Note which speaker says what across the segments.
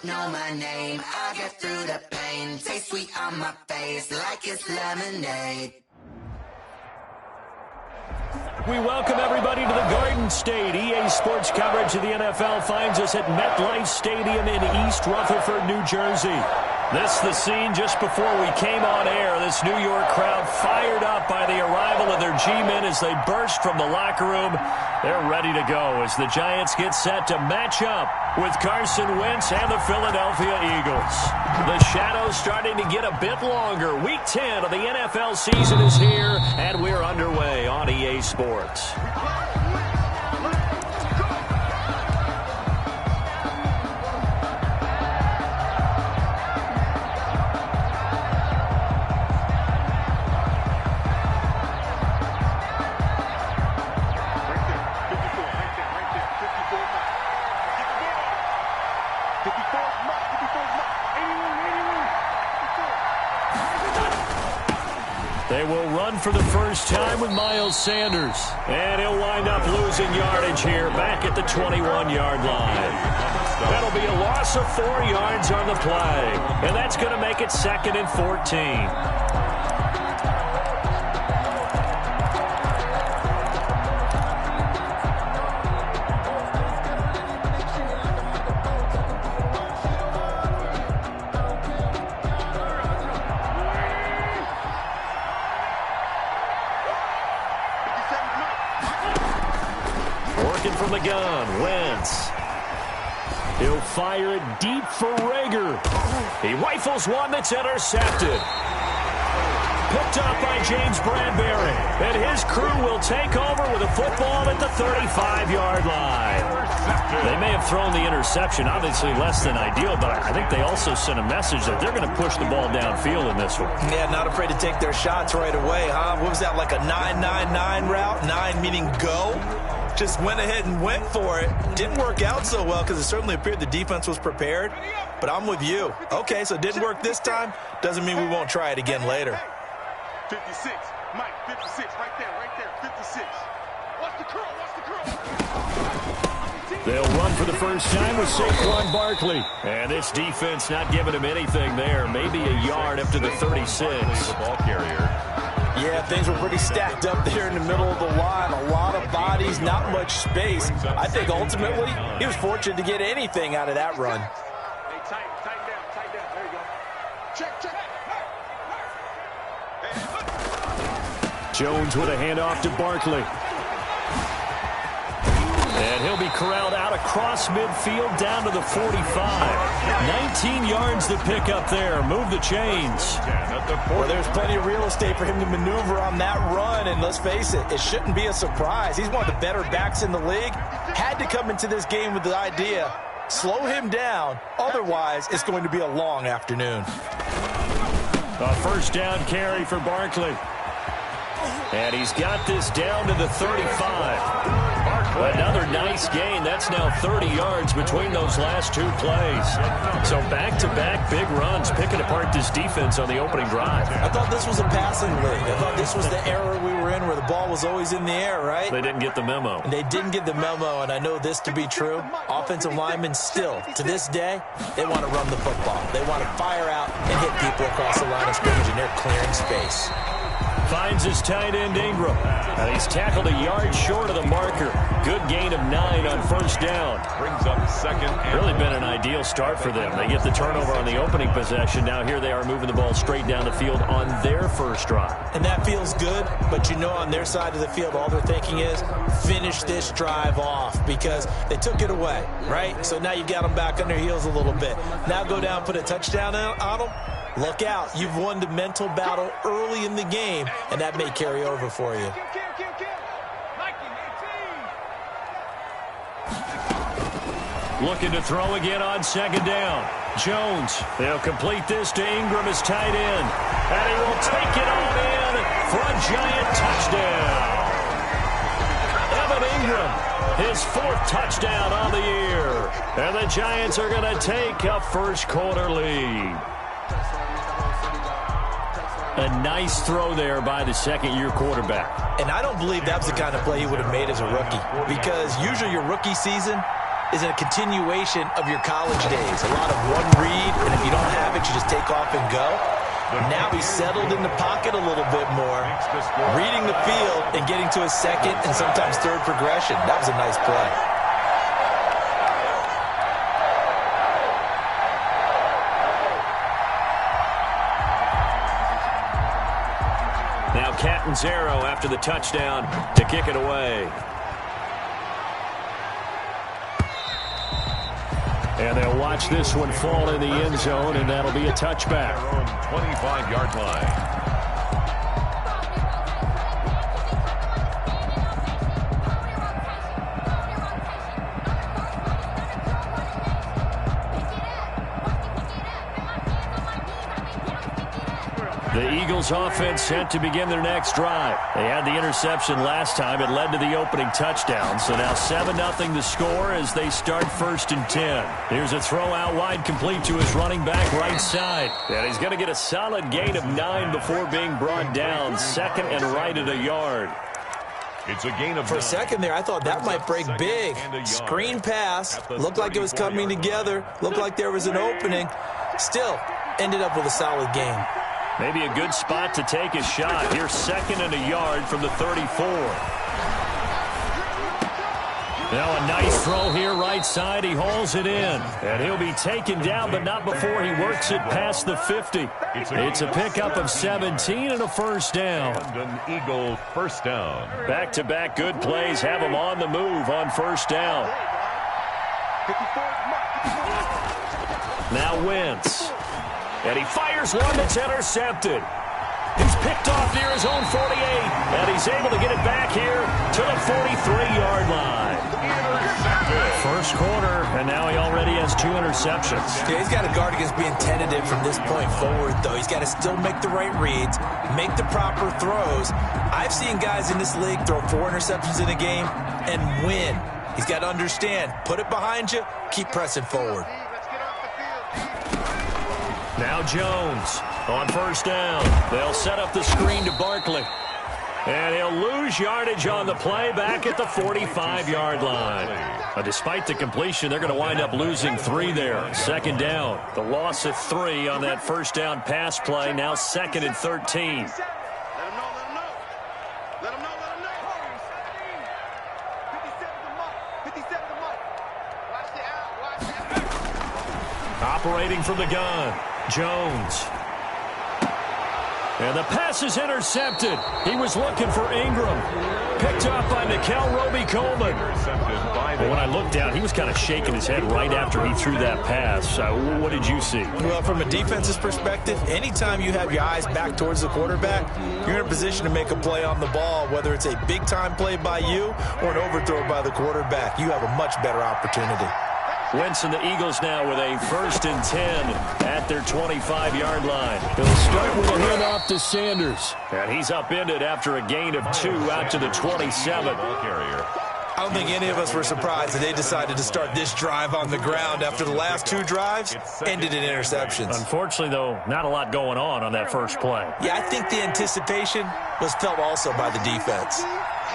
Speaker 1: don't know my name. I get through the pain. Taste sweet on my face like it's lemonade.
Speaker 2: We welcome everybody to the Garden State. EA Sports coverage of the NFL finds us at MetLife Stadium in East Rutherford, New Jersey. This is the scene just before we came on air. This New York crowd fired up by the arrival of their G-men as they burst from the locker room. They're ready to go as the Giants get set to match up with Carson Wentz and the Philadelphia Eagles. The shadows starting to get a bit longer. Week 10 of the NFL season is here, and we're underway on EA Sports. They will run for the first time with Miles Sanders. And he'll wind up losing yardage here back at the 21-yard line. That'll be a loss of 4 yards on the play. And that's going to make it 2nd and 14. From the gun, Wentz. He'll fire it deep for Rager. He rifles one that's intercepted. Picked up by James Bradbury. And his crew will take over with a football at the 35-yard line. They may have thrown the interception, obviously less than ideal, but I think they also sent a message that they're going to push the ball downfield in this one.
Speaker 3: Yeah, not afraid to take their shots right away, huh? What was that, like a 9-9-9 route? 9 meaning go? Just went ahead and went for it. Didn't work out so well because it certainly appeared the defense was prepared. But I'm with you. Okay, so it didn't work this time. Doesn't mean we won't try it again later.
Speaker 4: 56. Mike, 56. Right there. 56. Watch the curl.
Speaker 2: They'll run for the first time with Saquon Barkley. And this defense not giving him anything there. Maybe a yard up to the 36.
Speaker 4: The ball carrier.
Speaker 3: Yeah, things were pretty stacked up there in the middle of the line. A lot of bodies, not much space. I think ultimately he was fortunate to get anything out of that run.
Speaker 4: Hey, tighten down. There you go. Check.
Speaker 2: Jones with a handoff to Barkley. And he'll be corralled out across midfield down to the 45. 19 yards to pick up there. Move the chains.
Speaker 3: Well, there's plenty of real estate for him to maneuver on that run. And let's face it, it shouldn't be a surprise. He's one of the better backs in the league. Had to come into this game with the idea, slow him down. Otherwise, it's going to be a long afternoon.
Speaker 2: A first down carry for Barkley. And he's got this down to the 35. Another nice gain. That's now 30 yards between those last 2 plays. So back-to-back big runs, picking apart this defense on the opening drive.
Speaker 3: I thought this was a passing league. I thought this was the era we were in where the ball was always in the air, right?
Speaker 2: They didn't get the memo.
Speaker 3: And they didn't get the memo, and I know this to be true. Offensive linemen still, to this day, they want to run the football. They want to fire out and hit people across the line of scrimmage, and they're clearing space.
Speaker 2: Finds his tight end Ingram. And he's tackled a yard short of the marker. Good gain of 9 on first down.
Speaker 4: Brings up 2nd.
Speaker 2: Really been an ideal start for them. They get the turnover on the opening possession. Now here they are moving the ball straight down the field on their first drive.
Speaker 3: And that feels good, but you know on their side of the field all they're thinking is finish this drive off because they took it away, right? So now you got them back on their heels a little bit. Now go down, put a touchdown on them. Look out. You've won the mental battle early in the game, and that may carry over for you.
Speaker 2: Looking to throw again on 2nd down. Jones, they'll complete this to Ingram as tight end. And he will take it on in for a giant touchdown. Evan Ingram, his 4th touchdown on the year. And the Giants are going to take a first-quarter lead. A nice throw there by the second-year quarterback.
Speaker 3: And I don't believe that was the kind of play he would have made as a rookie because usually your rookie season, is a continuation of your college days. A lot of one read, and if you don't have it, you just take off and go. Now he's settled in the pocket a little bit more, reading the field and getting to his second and sometimes third progression. That was a nice play.
Speaker 2: Now Catanzaro after the touchdown to kick it away. And they'll watch this one fall in the end zone, and that'll be a touchback.
Speaker 5: 25-yard line.
Speaker 2: The Eagles offense set to begin their next drive. They had the interception last time. It led to the opening touchdown. So now 7-0 the score as they start 1st and 10. Here's a throw out wide complete to his running back right side. And he's going to get a solid gain of 9 before being brought down. 2nd and right at a yard.
Speaker 5: It's a gain of
Speaker 3: For a second there, I thought that might break big. Screen pass. Looked like it was coming together. Looked like there was an opening. Still, ended up with a solid gain.
Speaker 2: Maybe a good spot to take a shot. Here's 2nd and a yard from the 34. Now a nice throw here right side. He hauls it in. And he'll be taken down, but not before he works it past the 50. It's a pickup of 17 and a first down.
Speaker 5: And an Eagle first down.
Speaker 2: Back-to-back good plays have him on the move on first down. Now Wentz. And he fires one that's intercepted. He's picked off near his own 48. And he's able to get it back here to the 43-yard line. First quarter, and now he already has 2 interceptions.
Speaker 3: Yeah, he's got to guard against being tentative from this point forward, though. He's got to still make the right reads, make the proper throws. I've seen guys in this league throw 4 interceptions in a game and win. He's got to understand, put it behind you, keep pressing forward.
Speaker 2: Now Jones on first down. They'll set up the screen to Barkley. And he'll lose yardage on the play back at the 45-yard line. Despite the completion, they're going to wind up losing 3 there. 2nd down. The loss of 3 on that first down pass play. Now 2nd and 13. Operating from the gun, Jones. And the pass is intercepted. He was looking for Ingram. Picked up by Nickel Roby-Coleman. But when I looked down, he was kind of shaking his head right after he threw that pass. What did you see?
Speaker 3: Well, from a defense's perspective, anytime you have your eyes back towards the quarterback, you're in a position to make a play on the ball, whether it's a big-time play by you or an overthrow by the quarterback. You have a much better opportunity.
Speaker 2: Wentz and the Eagles now with a 1st and 10 at their 25-yard line. They'll start with a handoff to Sanders. And he's upended after a gain of 2 out to the 27.
Speaker 3: I don't think any of us were surprised that they decided to start this drive on the ground after the last 2 drives ended in interceptions.
Speaker 2: Unfortunately, though, not a lot going on that first play.
Speaker 3: Yeah, I think the anticipation was felt also by the defense.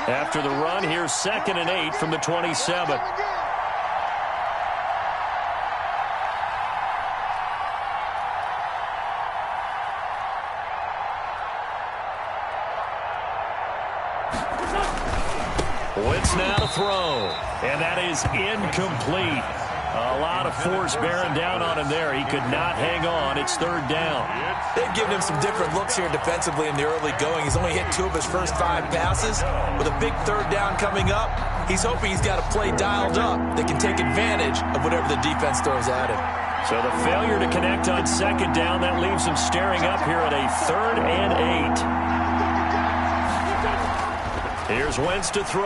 Speaker 2: After the run, here's 2nd and 8 from the 27. Wentz now to throw, and that is incomplete. A lot of force bearing down on him there. He could not hang on. It's 3rd down.
Speaker 3: They've given him some different looks here defensively in the early going. He's only hit 2 of his first 5 passes. With a big 3rd down coming up, he's hoping he's got a play dialed up that can take advantage of whatever the defense throws at him.
Speaker 2: So the failure to connect on 2nd down, that leaves him staring up here at a 3rd and 8. Here's Wentz to throw.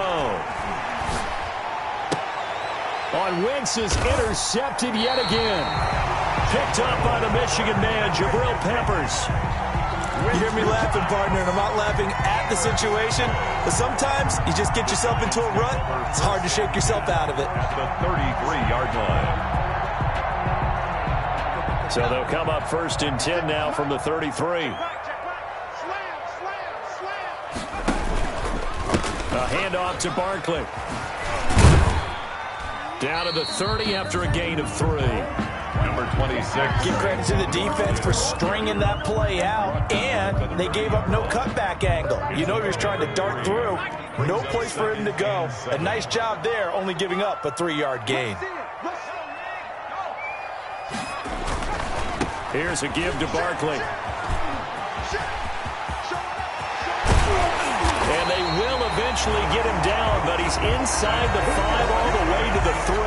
Speaker 2: On Wentz is intercepted yet again. Picked up by the Michigan man, Jabril Peppers.
Speaker 3: You hear me laughing, partner, and I'm not laughing at the situation, but sometimes you just get yourself into a rut. It's hard to shake yourself out of it.
Speaker 5: At the 33-yard line.
Speaker 2: So they'll come up 1st and 10 now from the 33. A handoff to Barkley. Down to the 30 after a gain of 3.
Speaker 5: Number 26.
Speaker 3: Give credit to the defense for stringing that play out, and they gave up no cutback angle. You know he was trying to dart through. No place for him to go. A nice job there, only giving up a 3-yard gain.
Speaker 2: Here's a give to Barkley. And they will eventually get him down, but he's inside the 5 all the way to the 3.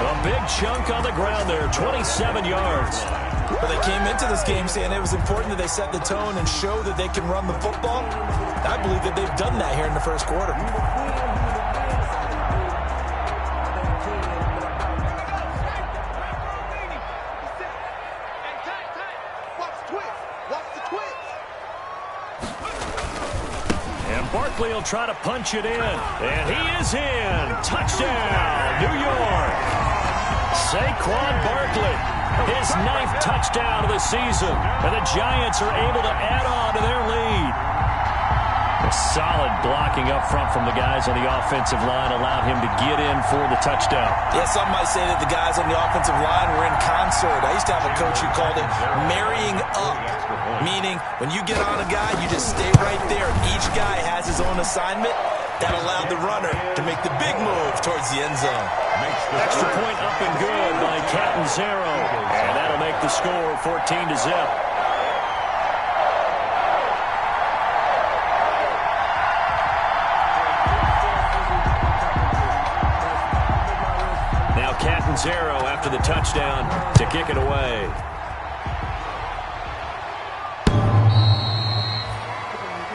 Speaker 2: A big chunk on the ground there, 27 yards.
Speaker 3: Well, they came into this game saying it was important that they set the tone and show that they can run the football. I believe that they've done that here in the first quarter.
Speaker 2: Barkley will try to punch it in, and he is in. Touchdown, New York. Saquon Barkley, his 9th touchdown of the season, and the Giants are able to add on to their lead. A solid blocking up front from the guys on the offensive line allowed him to get in for the touchdown.
Speaker 3: Yeah, some might say that the guys on the offensive line were in concert. I used to have a coach who called it marrying up, meaning when you get on a guy, you just stay right there. Each guy has his own assignment. That allowed the runner to make the big move towards the end zone.
Speaker 2: Extra point up and good by Catanzaro, and that'll make the score 14-0. Catanzaro after the touchdown to kick it away.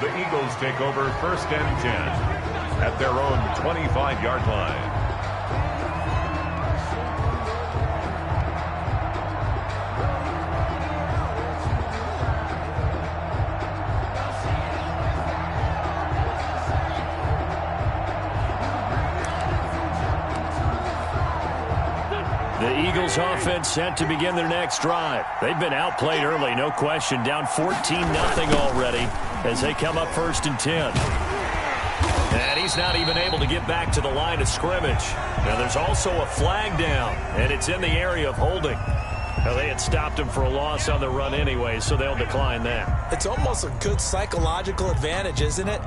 Speaker 5: The Eagles take over 1st and 10 at their own 25-yard line.
Speaker 2: The Eagles offense set to begin their next drive. They've been outplayed early, no question. Down 14-0 already as they come up 1st and 10. And he's not even able to get back to the line of scrimmage. Now there's also a flag down, and it's in the area of holding. Now, they had stopped him for a loss on the run anyway, so they'll decline that.
Speaker 3: It's almost a good psychological advantage, isn't it?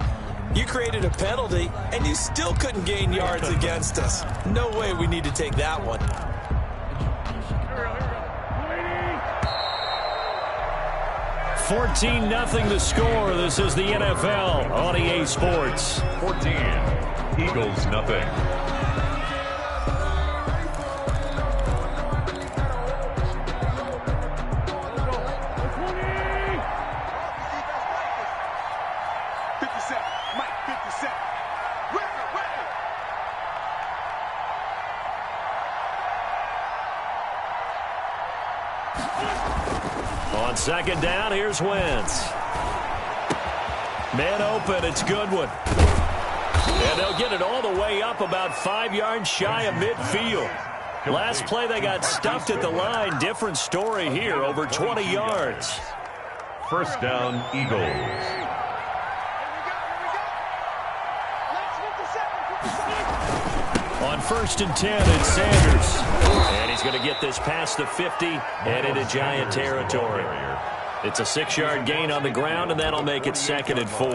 Speaker 3: You created a penalty, and you still couldn't gain yards against us. No way we need to take that one.
Speaker 2: 14-0 the score. This is the NFL on EA Sports.
Speaker 5: 14, Eagles nothing.
Speaker 2: On 2nd down, here's Wentz. Man open, it's Goodwin. And they'll get it all the way up about 5 yards shy of midfield. Last play, they got stuffed at the line. Different story here, over 20 yards.
Speaker 5: 1st down, Eagles.
Speaker 2: On 1st and 10, it's Sanders. And he's going to get this past the 50 and into Giant territory. It's a 6-yard gain on the ground, and that'll make it 2nd and 4.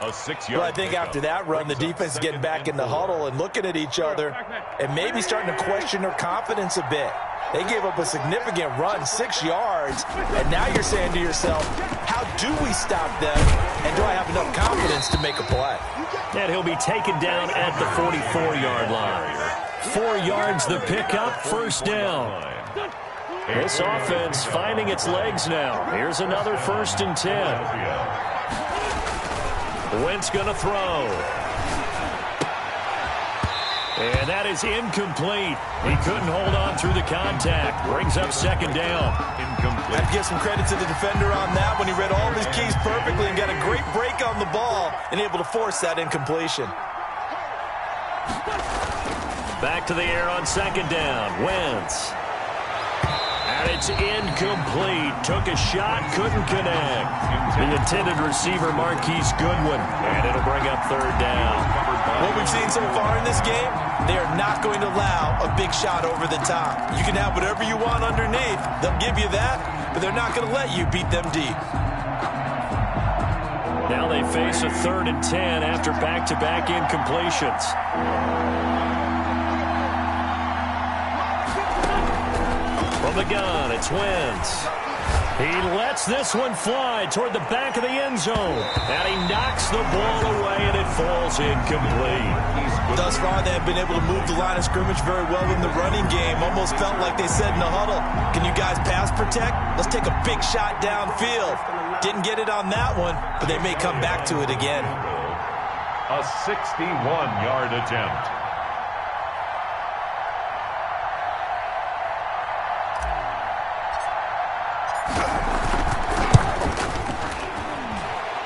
Speaker 5: A 6-yard.
Speaker 3: Well, I think after that run, the defense is getting back in the huddle and looking at each other and maybe starting to question their confidence a bit. They gave up a significant run, 6 yards, and now you're saying to yourself, how do we stop them, and do I have enough confidence to make a play?
Speaker 2: And he'll be taken down at the 44-yard line. 4 yards the pickup, 1st down. This offense finding its legs now. Here's another 1st and 10. Wentz going to throw. And that is incomplete. He couldn't hold on through the contact. Brings up 2nd down.
Speaker 3: Incomplete. I'd give some credit to the defender on that when he read all of his keys perfectly and got a great break on the ball and able to force that incompletion.
Speaker 2: Back to the air on 2nd down. Wentz. And it's incomplete. Took a shot, couldn't connect. The intended receiver, Marquise Goodwin. And it'll bring up third down.
Speaker 3: What we've seen so far in this game, they are not going to allow a big shot over the top. You can have whatever you want underneath. They'll give you that, but they're not going to let you beat them deep.
Speaker 2: Now they face a 3rd and 10 after back-to-back incompletions. From the gun, it's Wentz. He lets this one fly toward the back of the end zone. And he knocks the ball away, and it falls incomplete.
Speaker 3: Thus far, they have been able to move the line of scrimmage very well in the running game. Almost felt like they said in the huddle, can you guys pass protect? Let's take a big shot downfield. Didn't get it on that one, but they may come back to it again.
Speaker 5: A 61-yard attempt.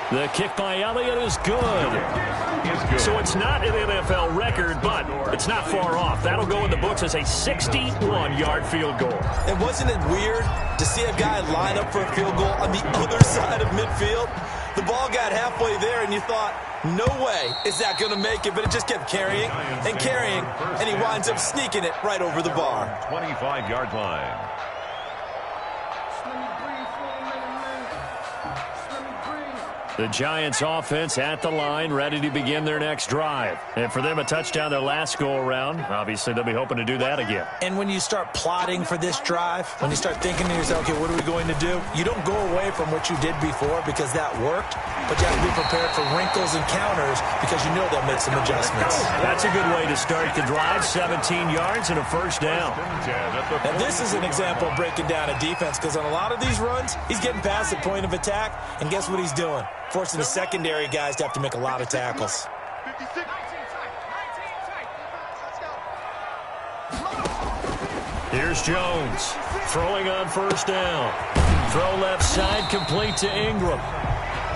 Speaker 2: The kick by Elliott is good. So it's not an NFL record, but it's not far off. That'll go in the books as a 61-yard field goal.
Speaker 3: And wasn't it weird to see a guy line up for a field goal on the other side of midfield? The ball got halfway there, and you thought, no way is that going to make it, but it just kept carrying and carrying, and he winds up sneaking it right over the bar.
Speaker 5: 25-yard line.
Speaker 2: The Giants offense at the line, ready to begin their next drive. And for them, a touchdown their last go-around. Obviously, they'll be hoping to do that again.
Speaker 3: And when you start plotting for this drive, when you start thinking to yourself, okay, what are we going to do? You don't go away from what you did before because that worked, but you have to be prepared for wrinkles and counters because you know they'll make some adjustments.
Speaker 2: That's a good way to start the drive. 17 yards and a first down.
Speaker 3: And this is an example of breaking down a defense because on a lot of these runs, he's getting past the point of attack, and guess what he's doing? Forcing the secondary guys to have to make a lot of tackles.
Speaker 2: Here's Jones throwing on first down. Throw left side, complete to Ingram.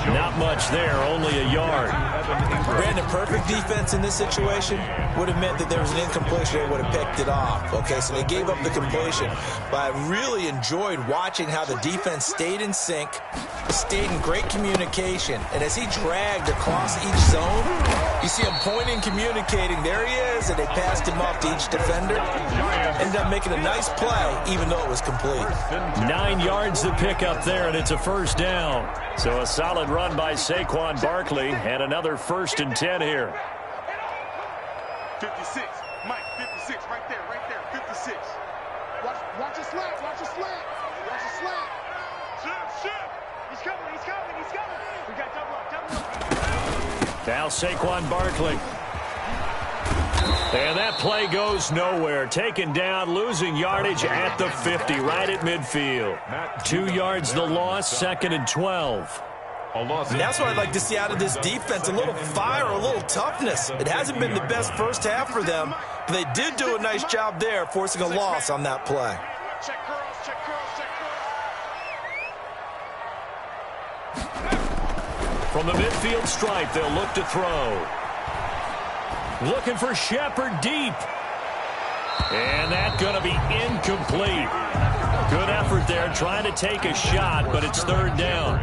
Speaker 2: Not much there, only a yard.
Speaker 3: Brandon, perfect defense in this situation would have meant that there was an incompletion. They would have picked it off. Okay, so they gave up the completion. But I really enjoyed watching how the defense stayed in sync, stayed in great communication. And as he dragged across each zone, you see him pointing, communicating. There he is, and they passed him off to each defender. Ended up making a nice play, even though it was complete.
Speaker 2: 9 yards to pick up there, and it's a first down. So a solid run by Saquon Barkley, and another 1st and 10 here.
Speaker 4: 56, Mike, 56, right there, 56. Watch your slant, watch your slant, watch your slant. Ship. He's coming. We got double up.
Speaker 2: Now Saquon Barkley. And that play goes nowhere. Taken down, losing yardage at the 50, right at midfield. 2 yards the loss, 2nd and 12.
Speaker 3: And that's what I'd like to see out of this defense, a little fire, a little toughness. It hasn't been the best first half for them, but they did do a nice job there, forcing a loss on that play.
Speaker 4: Check curls.
Speaker 2: From the midfield stripe, they'll look to throw. Looking for Shepard deep. And that's going to be incomplete. Good effort there, trying to take a shot, but it's 3rd down.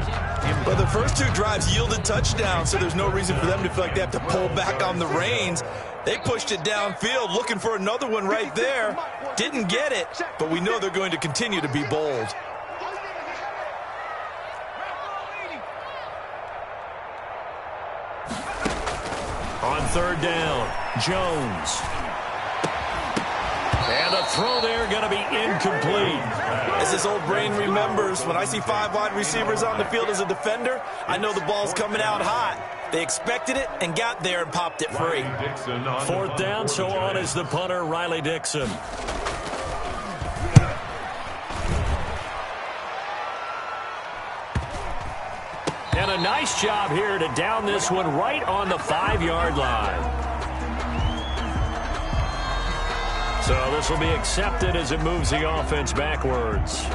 Speaker 3: But the first 2 drives yielded touchdowns, so there's no reason for them to feel like they have to pull back on the reins. They pushed it downfield, looking for another one right there. Didn't get it, but we know they're going to continue to be bold.
Speaker 2: On 3rd down, Jones. And a throw there going to be incomplete.
Speaker 3: As his old brain remembers, when I see 5 wide receivers on the field as a defender, I know the ball's coming out hot. They expected it and got there and popped it free.
Speaker 2: 4th down, so on is the punter, Riley Dixon. And a nice job here to down this one right on the 5-yard line. So this will be accepted as it moves the offense backwards.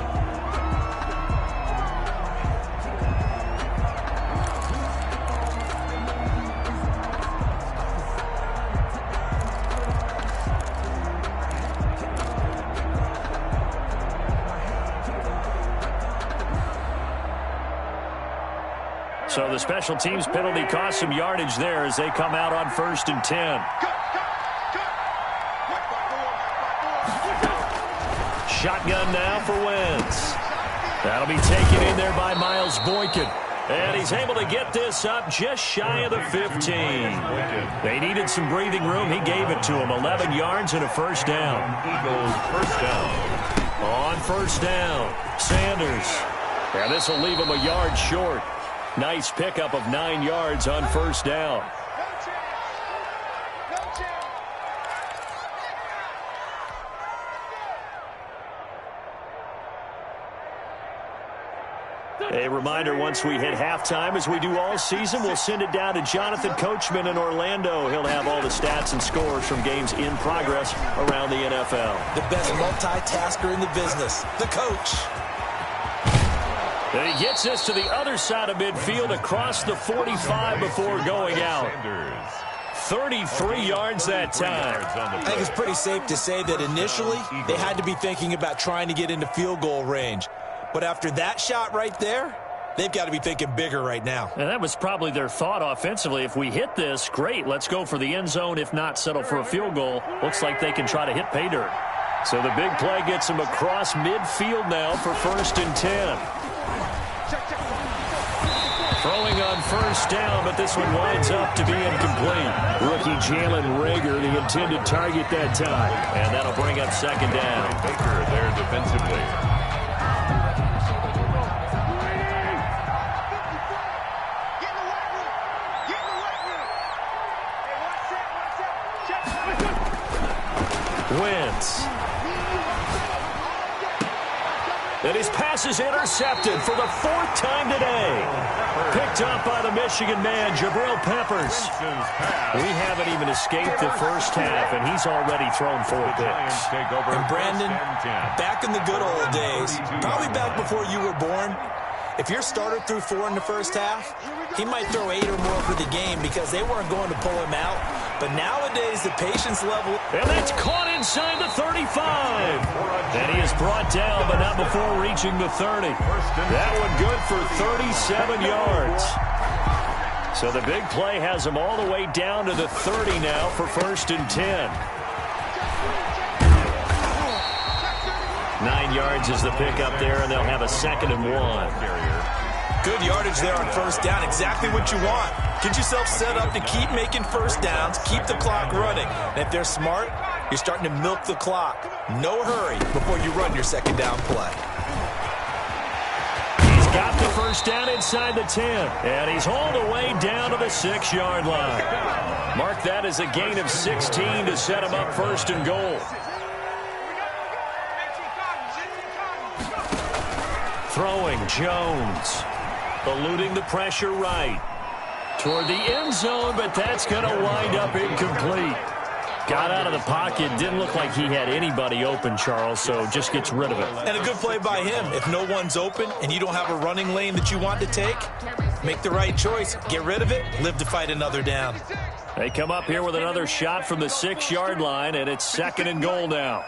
Speaker 2: So the special teams penalty cost some yardage there as they come out on 1st and 10. Shotgun now for Wentz. That'll be taken in there by Miles Boykin. And he's able to get this up just shy of the 15. They needed some breathing room. He gave it to them. 11 yards and a first down.
Speaker 5: Eagles first down.
Speaker 2: On first down, Sanders. And this will leave him a yard short. Nice pickup of 9 yards on first down. A reminder, once we hit halftime, as we do all season, we'll send it down to Jonathan Coachman in Orlando. He'll have all the stats and scores from games in progress around the NFL.
Speaker 3: The best multitasker in the business, the coach.
Speaker 2: And he gets us to the other side of midfield across the 45 before going out. 33 yards that time.
Speaker 3: I think it's pretty safe to say that initially they had to be thinking about trying to get into field goal range. But after that shot right there, they've got to be thinking bigger right now.
Speaker 2: And that was probably their thought offensively. If we hit this, great, let's go for the end zone. If not, settle for a field goal. Looks like they can try to hit pay dirt. So the big play gets them across midfield now for 1st and 10. Throwing on first down, but this one winds up to be incomplete. Rookie Jalen Reagor, the intended target that time. And that'll bring up 2nd down.
Speaker 5: Baker there defensively.
Speaker 2: Wentz. And his pass is intercepted for the 4th time today. Picked up by the Michigan man, Jabril Peppers. We haven't even escaped the first half, and he's already thrown 4 picks.
Speaker 3: And Brandon, back in the good old days, probably back before you were born, if your starter threw 4 in the first half, he might throw 8 or more for the game because they weren't going to pull him out. But nowadays, the patience level...
Speaker 2: And that's caught inside the 35. And he is brought down, but not before reaching the 30. That one good for 37 yards. So the big play has him all the way down to the 30 now for 1st and 10. 9 yards is the pickup there, and they'll have a 2nd and 1.
Speaker 3: Good yardage there on first down. Exactly what you want. Get yourself set up to keep making first downs, keep the clock running. And if they're smart, you're starting to milk the clock. No hurry before you run your 2nd down play.
Speaker 2: He's got the first down inside the 10, and he's hauled away down to the 6-yard line. Mark that as a gain of 16 to set him up 1st and goal. Throwing Jones. Eluding the pressure right. Toward the end zone, but that's going to wind up incomplete. Got out of the pocket. Didn't look like he had anybody open, Charles, so just gets rid of it.
Speaker 3: And a good play by him. If no one's open and you don't have a running lane that you want to take, make the right choice. Get rid of it. Live to fight another down.
Speaker 2: They come up here with another shot from the 6-yard line, and it's 2nd and goal now.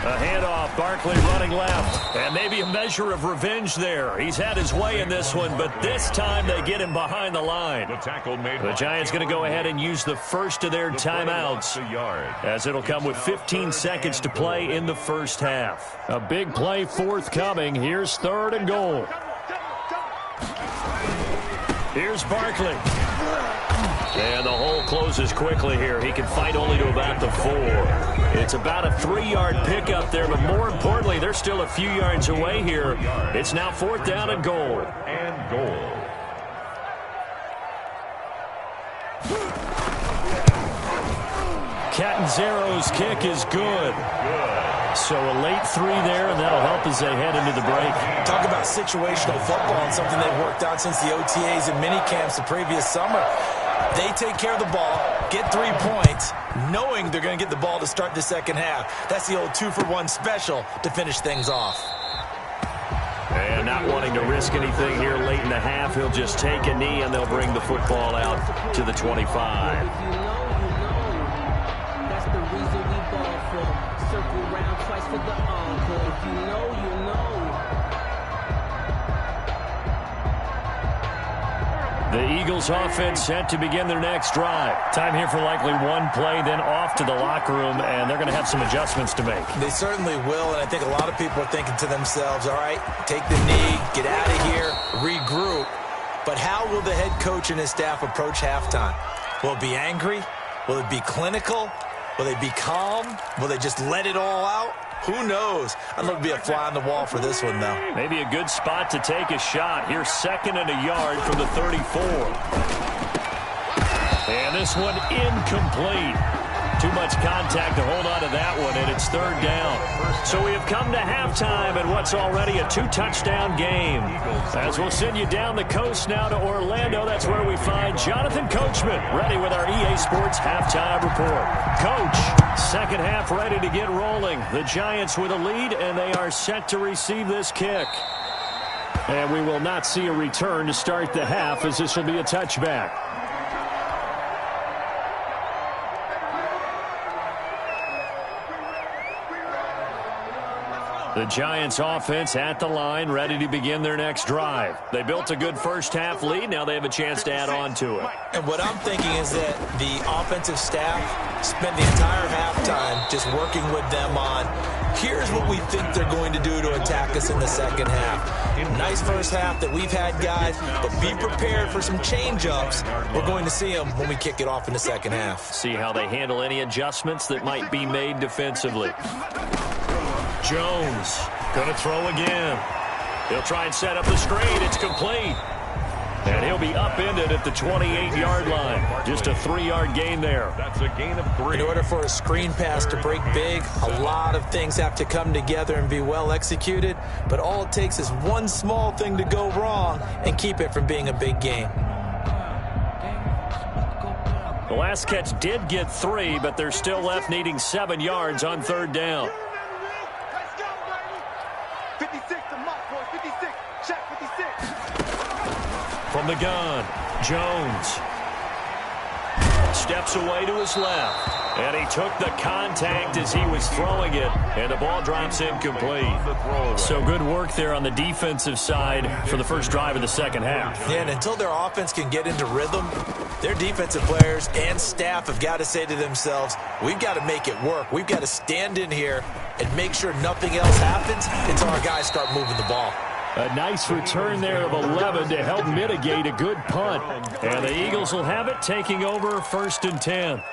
Speaker 2: A handoff, Barkley running left, and maybe a measure of revenge there. He's had his way in this one, but this time they get him behind the line. The Giants going to go ahead and use the first of their timeouts, as it'll come with 15 seconds to play in the first half. A big play forthcoming. Here's 3rd and goal. Here's Barkley. And the hole closes quickly here. He can fight only to about the 4. It's about a 3-yard pickup there, but more importantly, they're still a few yards away here. It's now 4th down and goal. Catanzaro's kick is good. So a late 3 there, and that'll help as they head into the break.
Speaker 3: Talk about situational football and something they've worked out since the OTAs and minicamps the previous summer. They take care of the ball, get 3 points, knowing they're going to get the ball to start the second half. That's the old 2-for-1 special to finish things off.
Speaker 2: And not wanting to risk anything here late in the half, he'll just take a knee, and they'll bring the football out to the 25.
Speaker 6: That's the reason we ball for. Circle round twice for the encore. You know.
Speaker 2: The Eagles offense set to begin their next drive. Time here for likely one play, then off to the locker room, and they're going to have some adjustments to make.
Speaker 3: They certainly will, and I think a lot of people are thinking to themselves, all right, take the knee, get out of here, regroup. But how will the head coach and his staff approach halftime? Will it be angry? Will it be clinical? Will they be calm? Will they just let it all out? Who knows? I'd love to be a fly on the wall for this one, though.
Speaker 2: Maybe a good spot to take a shot. Here's 2nd and a yard from the 34. And this one incomplete. Too much contact to hold on to that one, and it's 3rd down. So we have come to halftime in what's already a 2-touchdown game. As we'll send you down the coast now to Orlando, that's where we find Jonathan Coachman ready with our EA Sports halftime report. Coach, second half ready to get rolling. The Giants with a lead, and they are set to receive this kick. And we will not see a return to start the half, as this will be a touchback. The Giants offense at the line, ready to begin their next drive. They built a good first half lead. Now they have a chance to add on to it.
Speaker 3: And what I'm thinking is that the offensive staff spent the entire halftime just working with them on, here's what we think they're going to do to attack us in the second half. Nice first half that we've had, guys, but be prepared for some change-ups. We're going to see them when we kick it off in the second half.
Speaker 2: See how they handle any adjustments that might be made defensively. Jones going to throw again. He'll try and set up the screen. It's complete. And he'll be upended at the 28-yard line. Just a 3-yard gain there.
Speaker 5: That's a gain of 3.
Speaker 3: In order for a screen pass to break big, a lot of things have to come together and be well executed. But all it takes is one small thing to go wrong and keep it from being a big gain.
Speaker 2: The last catch did get 3, but they're still left needing 7 yards on 3rd down. From the gun, Jones steps away to his left, and he took the contact as he was throwing it, and the ball drops incomplete. So good work there on the defensive side for the first drive of the second half.
Speaker 3: Yeah, and until their offense can get into rhythm, their defensive players and staff have got to say to themselves, we've got to make it work. We've got to stand in here and make sure nothing else happens until our guys start moving the ball.
Speaker 2: A nice return there of 11 to help mitigate a good punt. And the Eagles will have it, taking over 1st and 10.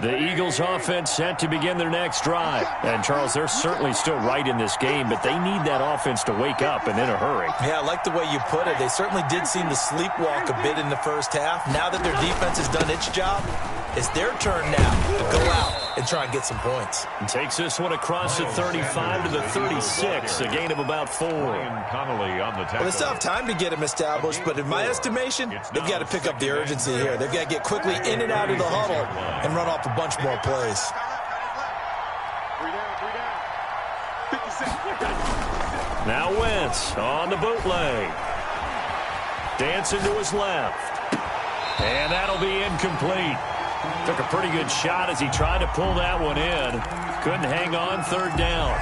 Speaker 2: The Eagles offense set to begin their next drive. And, Charles, they're certainly still right in this game, but they need that offense to wake up and in a hurry.
Speaker 3: Yeah, I like the way you put it. They certainly did seem to sleepwalk a bit in the first half. Now that their defense has done its job, it's their turn now to go out and try and get some points.
Speaker 2: And takes this one across the 35 to the 36, a gain of about 4.
Speaker 3: Well, they still have time to get them established, but in my estimation, they've got to pick up the urgency here. They've got to get quickly in and out of the huddle and run off a bunch more plays.
Speaker 2: Now Wentz on the bootleg. Dancing to his left. And that'll be incomplete. Took a pretty good shot as he tried to pull that one in. Couldn't hang on, 3rd down.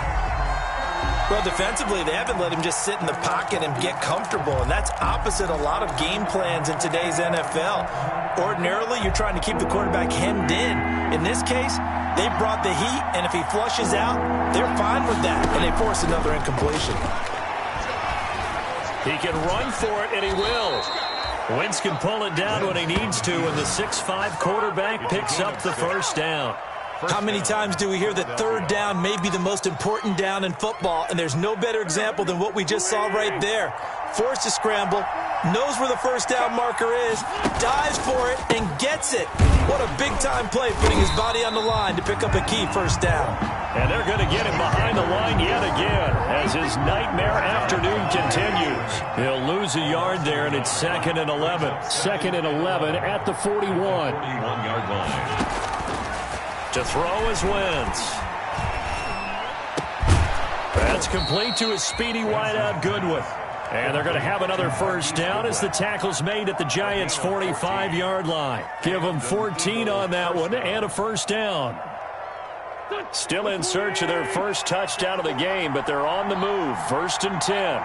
Speaker 3: Well, defensively, they haven't let him just sit in the pocket and get comfortable, and that's opposite a lot of game plans in today's NFL. Ordinarily, you're trying to keep the quarterback hemmed in. In this case, they brought the heat, and if he flushes out, they're fine with that, and they force another incompletion.
Speaker 2: He can run for it, and he will. Wentz can pull it down when he needs to, and the 6'5" quarterback picks up the 1st down.
Speaker 3: How many times do we hear that 3rd down may be the most important down in football, and there's no better example than what we just saw right there. Forced to scramble, knows where the 1st down marker is, dives for it, and gets it. What a big-time play, putting his body on the line to pick up a key 1st down.
Speaker 2: And they're going to get him behind the line yet again as his nightmare afternoon continues. He'll lose a yard there, and it's 2nd and 11. 2nd and 11 at the 41.
Speaker 5: 1-yard line.
Speaker 2: To throw is Wentz. That's complete to his speedy wideout Goodwin. And they're going to have another first down as the tackle's made at the Giants' 45-yard line. Give them 14 on that one and a first down. Still in search of their first touchdown of the game, but they're on the move. 1st and 10.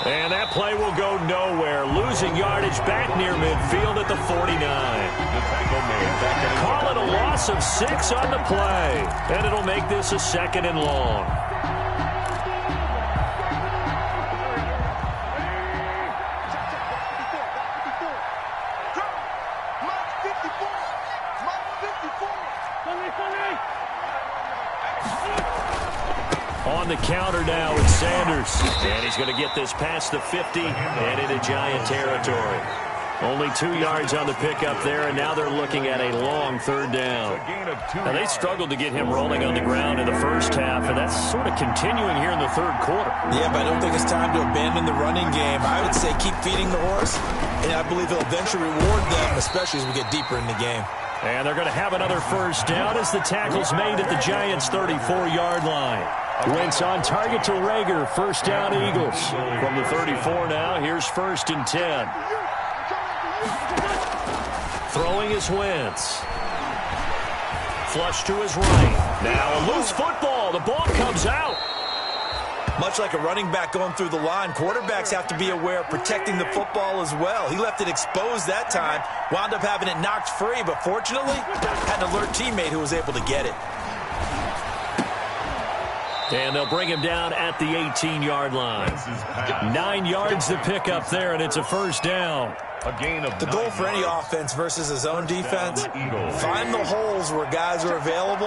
Speaker 2: And that play will go nowhere. Losing yardage back near midfield at the 49. Call it a loss of 6 on the play. And it'll make this a 2nd and long. On the counter now with Sanders. And he's going to get this past the 50 and into Giant territory. Only 2 yards on the pickup there, and now they're looking at a long 3rd down. Now, they struggled to get him rolling on the ground in the first half, and that's sort of continuing here in the 3rd quarter.
Speaker 3: Yeah, but I don't think it's time to abandon the running game. I would say keep feeding the horse, and I believe he'll eventually reward them, especially as we get deeper in the game.
Speaker 2: And they're going to have another first down as the tackle's made at the Giants' 34-yard line. Wentz on target to Rager. First down, Eagles. From the 34 now, here's 1st and 10. Throwing is Wentz. Flush to his right. Now a loose football. The ball comes out.
Speaker 3: Much like a running back going through the line, quarterbacks have to be aware of protecting the football as well. He left it exposed that time, wound up having it knocked free, but fortunately, had an alert teammate who was able to get it.
Speaker 2: And they'll bring him down at the 18-yard line. 9 yards to pick up there, and it's a first down.
Speaker 3: The goal for any offense versus his own defense, find the holes where guys are available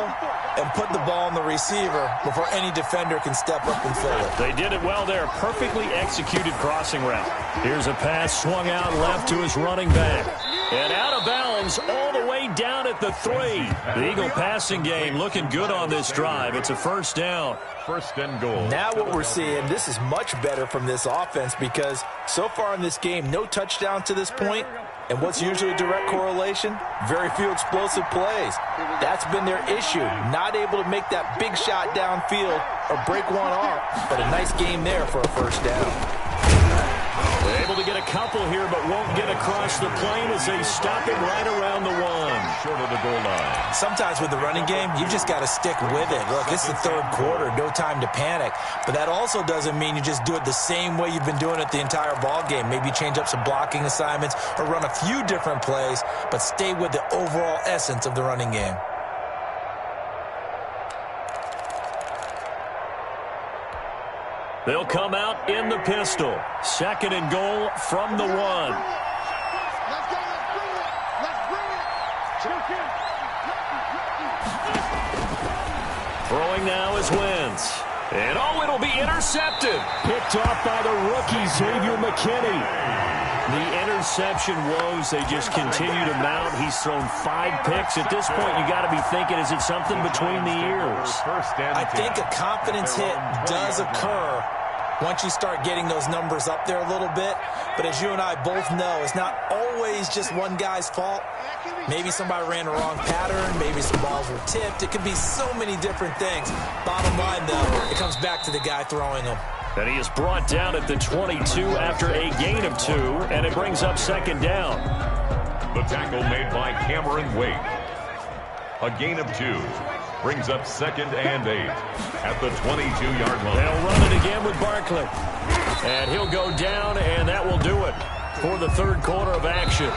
Speaker 3: and put the ball in the receiver before any defender can step up and fill it.
Speaker 2: They did it well there. Perfectly executed crossing route. Here's a pass swung out left to his running back. And out of bounds all the way down at the 3. The Eagle passing game looking good on this drive. It's a first down.
Speaker 5: 1st and goal.
Speaker 3: Now what we're seeing, this is much better from this offense because so far in this game, no touchdown to this point. And what's usually a direct correlation? Very few explosive plays. That's been their issue. Not able to make that big shot downfield or break one off. But a nice game there for a first down.
Speaker 2: Able to get a couple here, but won't get across the plane as they stop it right around the 1.
Speaker 5: Short of the goal line.
Speaker 3: Sometimes with the running game, you just got to stick with it. Look, it's the 3rd quarter, no time to panic. But that also doesn't mean you just do it the same way you've been doing it the entire ball game. Maybe change up some blocking assignments or run a few different plays, but stay with the overall essence of the running game.
Speaker 2: They'll come out in the pistol. 2nd and goal from the 1.
Speaker 4: Let's go, let's bring it. Let's bring it.
Speaker 2: Throwing now is Wentz. And it'll be intercepted. Picked off by the rookie, Xavier McKinney. The interception woes, they just continue to mount. He's thrown 5 picks. At this point, you got to be thinking, is it something between the ears?
Speaker 3: I think a confidence hit does occur once you start getting those numbers up there a little bit. But as you and I both know, it's not always just one guy's fault. Maybe somebody ran the wrong pattern. Maybe some balls were tipped. It could be so many different things. Bottom line, though, it comes back to the guy throwing them.
Speaker 2: And he is brought down at the 22 after a gain of 2, and it brings up 2nd down.
Speaker 5: The tackle made by Cameron Wake. A gain of 2 brings up 2nd and 8 at the 22-yard line.
Speaker 2: They'll run it again with Barkley. And he'll go down, and that will do it for the 3rd quarter of action.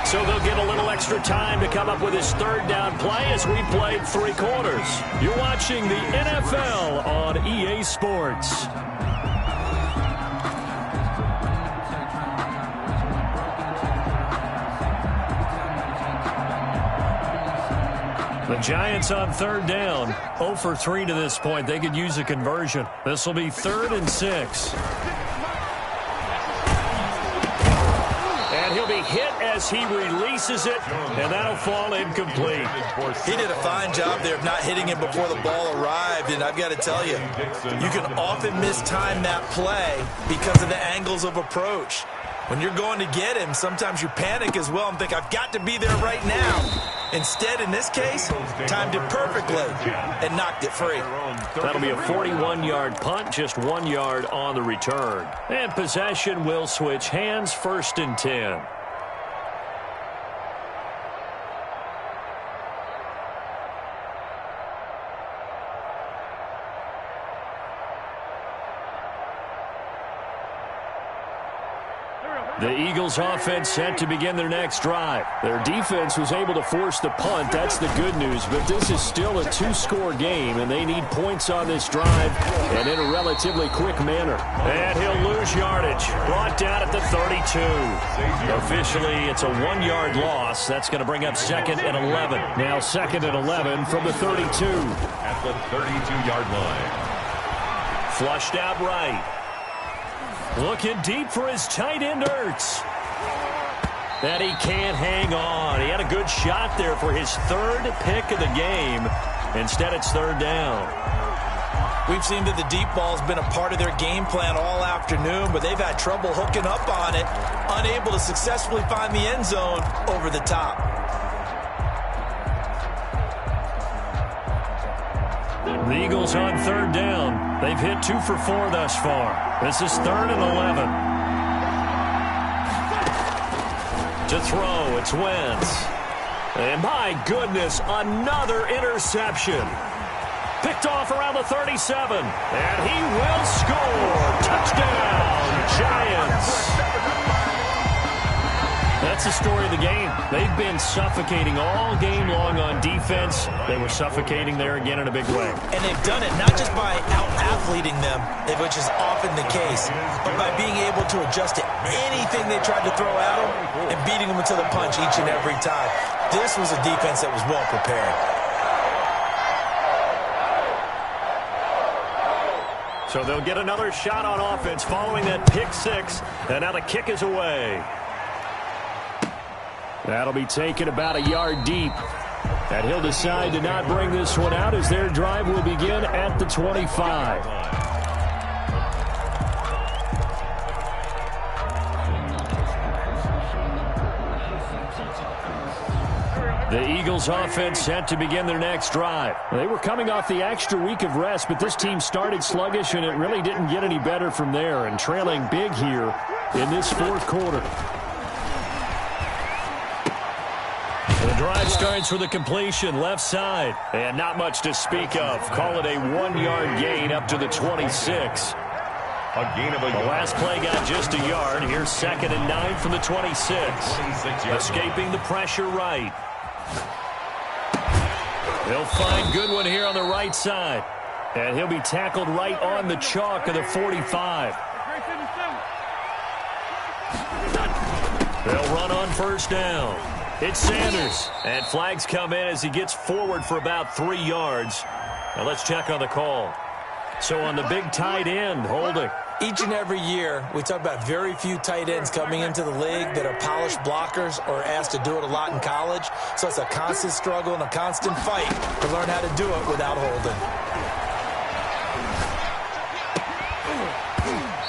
Speaker 2: So they'll get a little extra time to come up with his 3rd down play as we played 3 quarters. You're watching the NFL on EA Sports. The Giants on 3rd down, 0 for 3 to this point. They could use a conversion. This will be 3rd and 6. And he'll be hit as he releases it, and that'll fall incomplete.
Speaker 3: He did a fine job there of not hitting him before the ball arrived, and I've got to tell you, you can often mistime that play because of the angles of approach. When you're going to get him, sometimes you panic as well and think, I've got to be there right now. Instead, in this case, timed it perfectly and knocked it free.
Speaker 2: That'll be a 41-yard punt, just 1 yard on the return. And possession will switch hands, 1st and 10. The Eagles offense set to begin their next drive. Their defense was able to force the punt. That's the good news. But this is still a 2-score game, and they need points on this drive and in a relatively quick manner. And he'll lose yardage. Brought down at the 32. Officially, it's a 1-yard loss. That's going to bring up 2nd and 11. Now 2nd and 11 from the 32.
Speaker 5: At the 32-yard line.
Speaker 2: Flushed out right. Looking deep for his tight end, Ertz. And he can't hang on. He had a good shot there for his 3rd pick of the game. Instead, it's 3rd down.
Speaker 3: We've seen that the deep ball's been a part of their game plan all afternoon, but they've had trouble hooking up on it, unable to successfully find the end zone over the top.
Speaker 2: The Eagles on 3rd down. They've hit 2 for 4 thus far. This is 3rd and 11. To throw, it's Wentz. And my goodness, another interception. Picked off around the 37. And he will score. Touchdown, Giants. That's the story of the game. They've been suffocating all game long on defense. They were suffocating there again in a big way.
Speaker 3: And they've done it not just by out-athleting them, which is often the case, but by being able to adjust to anything they tried to throw at them and beating them to the punch each and every time. This was a defense that was well prepared.
Speaker 2: So they'll get another shot on offense following that pick 6. And now the kick is away. That'll be taken about a yard deep. And he'll decide to not bring this one out as their drive will begin at the 25. The Eagles offense set to begin their next drive. They were coming off the extra week of rest, but this team started sluggish, and it really didn't get any better from there, and trailing big here in this 4th quarter. The drive starts with a completion left side, and not much to speak of. Call it a 1-yard gain up to the 26.
Speaker 5: A gain of a yard.
Speaker 2: The last play got just a yard. Here's 2nd and 9 from the 26. Escaping the pressure right. He'll find Goodwin here on the right side. And he'll be tackled right on the chalk of the 45. They'll run on 1st down. It's Sanders. And flags come in as he gets forward for about 3 yards. Now let's check on the call. So on the big tight end, holding.
Speaker 3: Each and every year, we talk about very few tight ends coming into the league that are polished blockers or asked to do it a lot in college. So it's a constant struggle and a constant fight to learn how to do it without holding.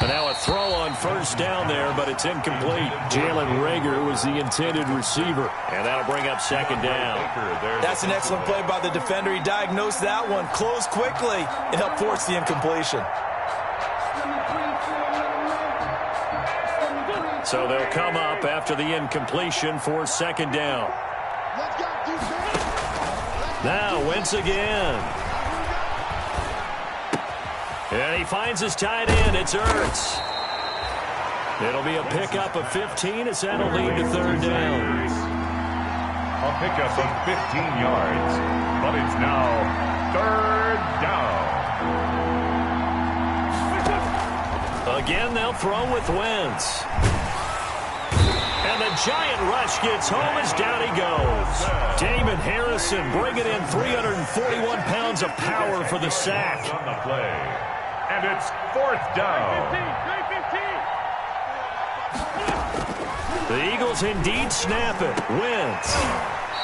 Speaker 2: And now a throw on 1st down there, but it's incomplete. Jalen Reagor was the intended receiver. And that'll bring up 2nd down.
Speaker 3: That's an excellent play by the defender. He diagnosed that one, closed quickly, and helped force the incompletion.
Speaker 2: So they'll come up after the incompletion for 2nd down. Now Wentz again. And he finds his tight end. It's Ertz. It'll be a pickup of 15 as that'll lead to 3rd down.
Speaker 5: A pickup of 15 yards, but it's now 3rd down.
Speaker 2: Again, they'll throw with Wentz. And the giant rush gets home as down he goes. Damon Harrison bringing in 341 pounds of power for the sack.
Speaker 5: On the play. And it's 4th down.
Speaker 2: The Eagles indeed snap it. Wentz.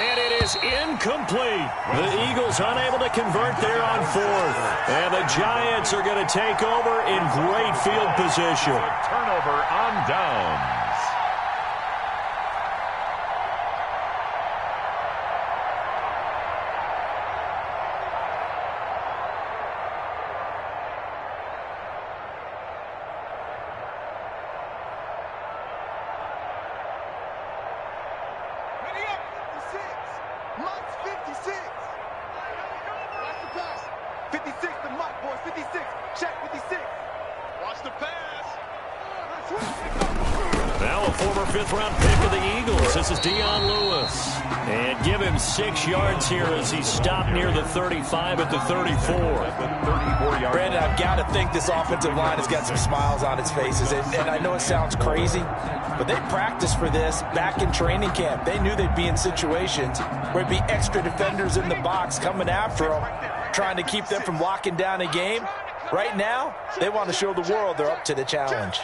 Speaker 2: And it is incomplete. The Eagles unable to convert there on 4th. And the Giants are going to take over in great field position.
Speaker 5: Turnover on downs.
Speaker 4: Check 56. Watch the pass.
Speaker 2: Now a former fifth-round pick of the Eagles. This is Dion Lewis. And give him 6 yards here as he stopped near the 35 at the 34.
Speaker 3: Brandon, I've got to think this offensive line has got some smiles on its faces. And I know it sounds crazy, but they practiced for this back in training camp. They knew they'd be in situations where it'd be extra defenders in the box coming after them, trying to keep them from locking down a game. Right now, they want to show the world they're up to the challenge.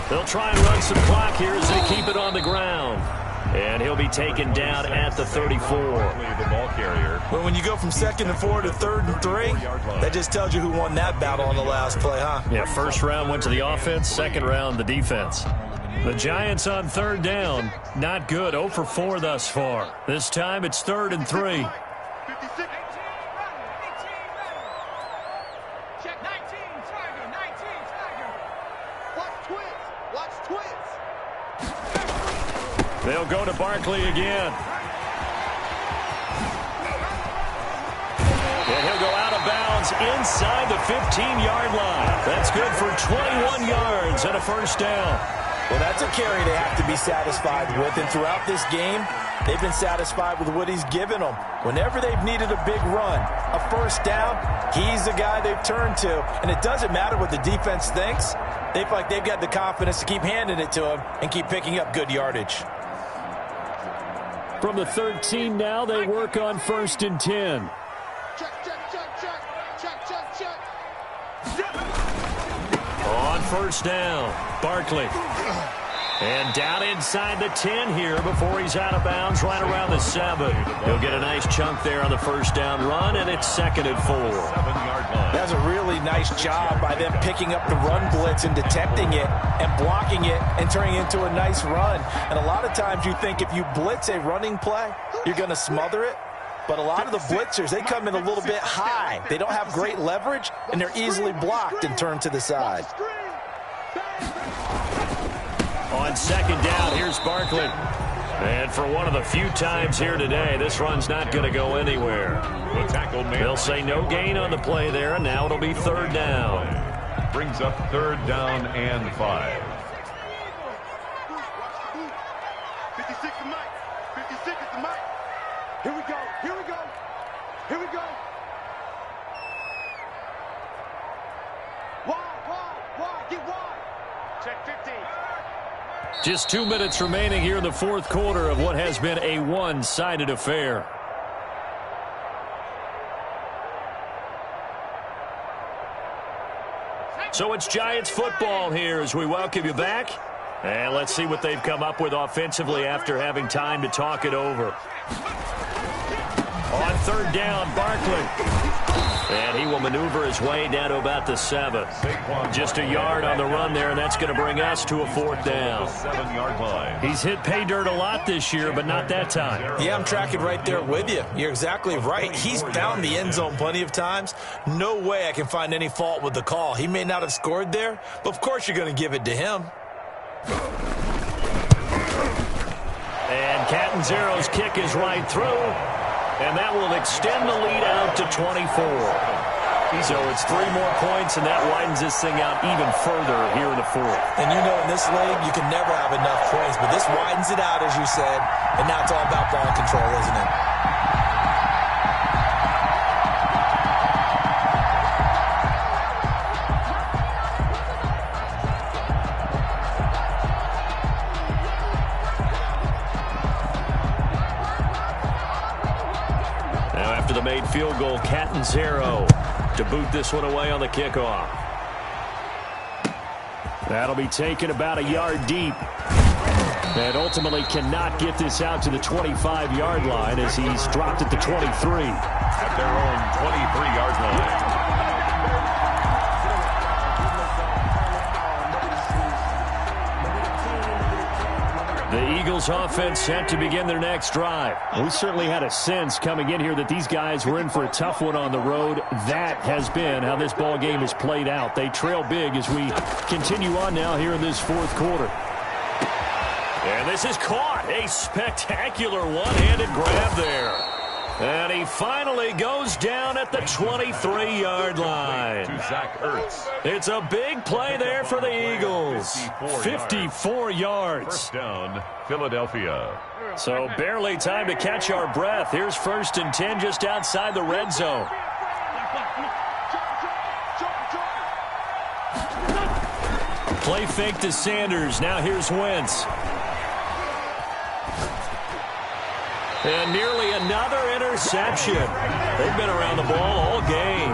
Speaker 2: They'll try and run some clock here as they keep it on the ground. And he'll be taken down at the 34.
Speaker 5: The ball carrier.
Speaker 3: Well, when you go from 2nd and 4 to 3rd and 3, that just tells you who won that battle on the last play, huh?
Speaker 2: Yeah, first round went to the offense, second round the defense. The Giants on 3rd down. Not good. 0 for 4 thus far. This time it's 3rd and 3. They'll go to Barkley again. And he'll go out of bounds inside the 15-yard line. That's good for 21 yards and a first down.
Speaker 3: Well, that's a carry they have to be satisfied with. And throughout this game, they've been satisfied with what he's given them. Whenever they've needed a big run, a first down, he's the guy they've turned to. And it doesn't matter what the defense thinks. They feel like they've got the confidence to keep handing it to him and keep picking up good yardage.
Speaker 2: From the 13 now, they work on 1st and 10. On 1st down, Barkley. And down inside the 10 here before he's out of bounds right around the 7. He'll get a nice chunk there on the first down run, and it's 2nd and 4.
Speaker 5: 7-yard line.
Speaker 3: That's a really nice job by them picking up the run blitz and detecting it and blocking it and turning it into a nice run. And a lot of times you think if you blitz a running play, you're going to smother it. But a lot of the blitzers, they come in a little bit high. They don't have great leverage, and they're easily blocked and turned to the side.
Speaker 2: On 2nd down, here's Barkley. And for one of the few times here today, this run's not going to go anywhere.
Speaker 5: The tackle made.
Speaker 2: They'll say no gain on the play there, and now it'll be 3rd down.
Speaker 5: Brings up 3rd down and 5.
Speaker 4: 56 to Mike. 56 to Mike. Here we go. Here we go. Here we go. Wide. Get wide. Check 15.
Speaker 2: Just 2 minutes remaining here in the 4th quarter of what has been a one-sided affair. So it's Giants football here as we welcome you back. And let's see what they've come up with offensively after having time to talk it over. On 3rd down, Barkley. And he will maneuver his way down to about the 7. Just a yard on the run there, and that's going to bring us to a 4th down.
Speaker 5: 7-yard line.
Speaker 2: He's hit pay dirt a lot this year, but not that time.
Speaker 3: Yeah, I'm tracking right there with you. You're exactly right. He's found the end zone plenty of times. No way I can find any fault with the call. He may not have scored there, but of course you're going to give it to him.
Speaker 2: And Catanzaro's kick is right through. And that will extend the lead out to 24. So it's 3 more points, and that widens this thing out even further here in the 4th.
Speaker 3: And you know in this league, you can never have enough points, but this widens it out, as you said, and now it's all about ball control, isn't it?
Speaker 2: After the made field goal, Catanzaro to boot this one away on the kickoff. That'll be taken about a yard deep. And ultimately cannot get this out to the 25-yard line as he's dropped at the 23.
Speaker 5: At their own 23-yard line.
Speaker 2: The Eagles offense set to begin their next drive. We certainly had a sense coming in here that these guys were in for a tough one on the road. That has been how this ball game has played out. They trail big as we continue on now here in this 4th quarter. And this is caught. A spectacular one-handed grab there. And he finally goes down at the 23-yard line.
Speaker 5: To Zach Ertz.
Speaker 2: It's a big play there for the Eagles. 54 yards.
Speaker 5: First down, Philadelphia.
Speaker 2: So barely time to catch our breath. Here's 1st and 10 just outside the red zone. Play fake to Sanders. Now here's Wentz. And nearly another interception. They've been around the ball all game.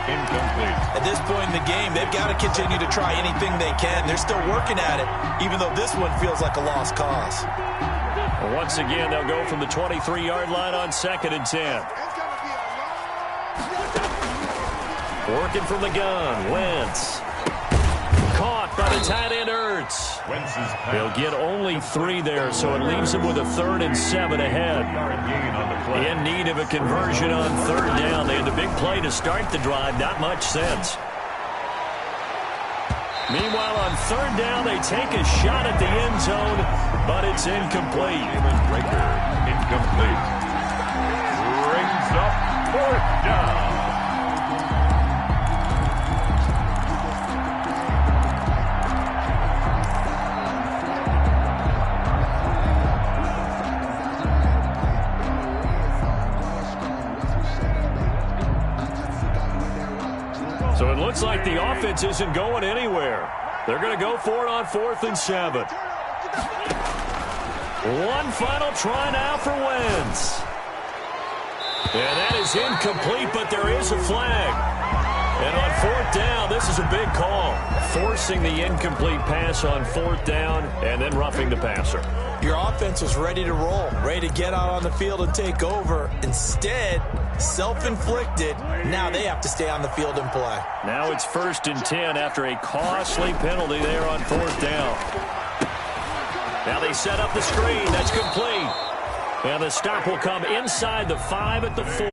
Speaker 5: Incomplete.
Speaker 3: At this point in the game, they've got to continue to try anything they can. They're still working at it, even though this one feels like a lost cause.
Speaker 2: Once again, they'll go from the 23-yard line on 2nd and 10. Working from the gun, Wentz. Caught by the tight end, Ertz. They'll get only 3 there, so it leaves them with a 3rd and 7 ahead. In need of a conversion on 3rd down. They had the big play to start the drive. Not much sense. Meanwhile, on 3rd down, they take a shot at the end zone, but it's incomplete.
Speaker 5: Incomplete. Brings up 4th down.
Speaker 2: So it looks like the offense isn't going anywhere. They're going to go for it on 4th and 7. One final try now for Wentz. And that is incomplete, but there is a flag. And on 4th down, this is a big call. Forcing the incomplete pass on 4th down and then roughing the passer.
Speaker 3: Your offense was ready to roll, ready to get out on the field and take over. Instead, self-inflicted. Now they have to stay on the field and play.
Speaker 2: Now it's 1st and 10 after a costly penalty there on 4th down. Now they set up the screen. That's complete. And the stop will come inside the 5 at the 4.